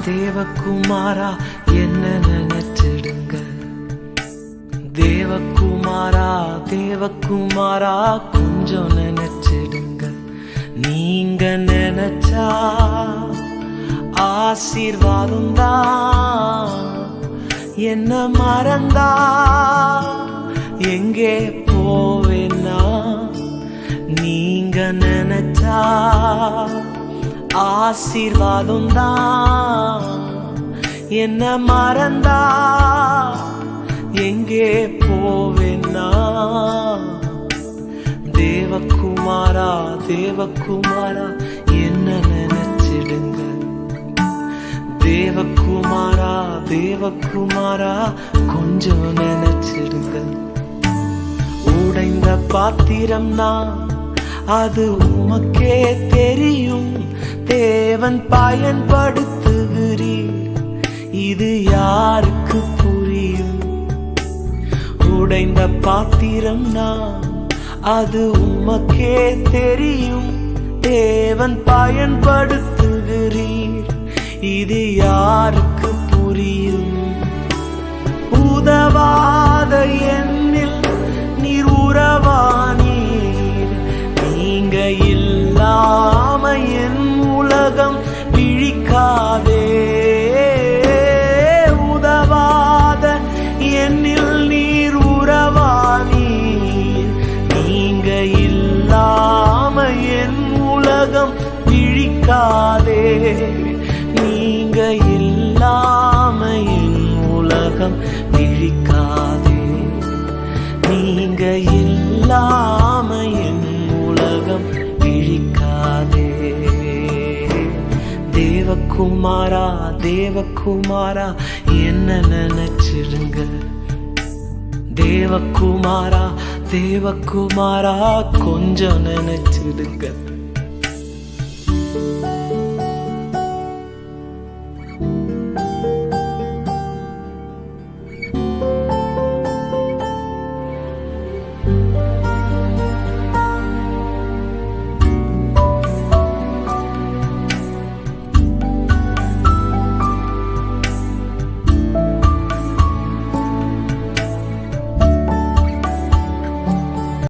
தேவகுமாரா என்ன நினைச்சிடுங்க. தேவகுமாரா தேவகுமாரா கொஞ்சம் நினைச்சிடுங்க. நீங்க நினைச்சா ஆசீர்வாதம் தான். என்ன மறந்தா எங்கே போவேன்னா, நீங்க நினைச்சா ஆசீர்வாதம் தான். என்ன மறந்தா எங்கே போவேன்னா, தேவகுமாரா தேவகுமாரா என்ன நினைச்சிடுங்க. தேவகுமாரா தேவகுமாரா கொஞ்சம் நினைச்சிடுங்க. உடைந்த பாத்திரம்னா அது உமக்கே தெரியும். தேவன் பயன்படுத்துகிறீர், இது யாருக்கு புரியும்? உடைந்த பாத்திரம்னா அது உமக்கே தெரியும். தேவன் பயன்படுத்துகிறீர், இது யாருக்கு புரியும்? உதவாத என்னில் நீர் உறவானீர். நீங்க இல்லாம என் உலகம் விழிக்காதே. உதவாத என்னில் நீர் உறவானீர். நீங்க இல்லாம என் உலகம் விழிக்காதே. நீங்க இல்லாம என் உலகம் விழிக்காதே. நீங்க இல்லாம என் உலகம் விழிக்காதே. தேவகுமாரா தேவகுமாரா என்ன நினைச்சிடுங்க. தேவகுமாரா தேவகுமாரா கொஞ்சம் நினைச்சிடுங்க.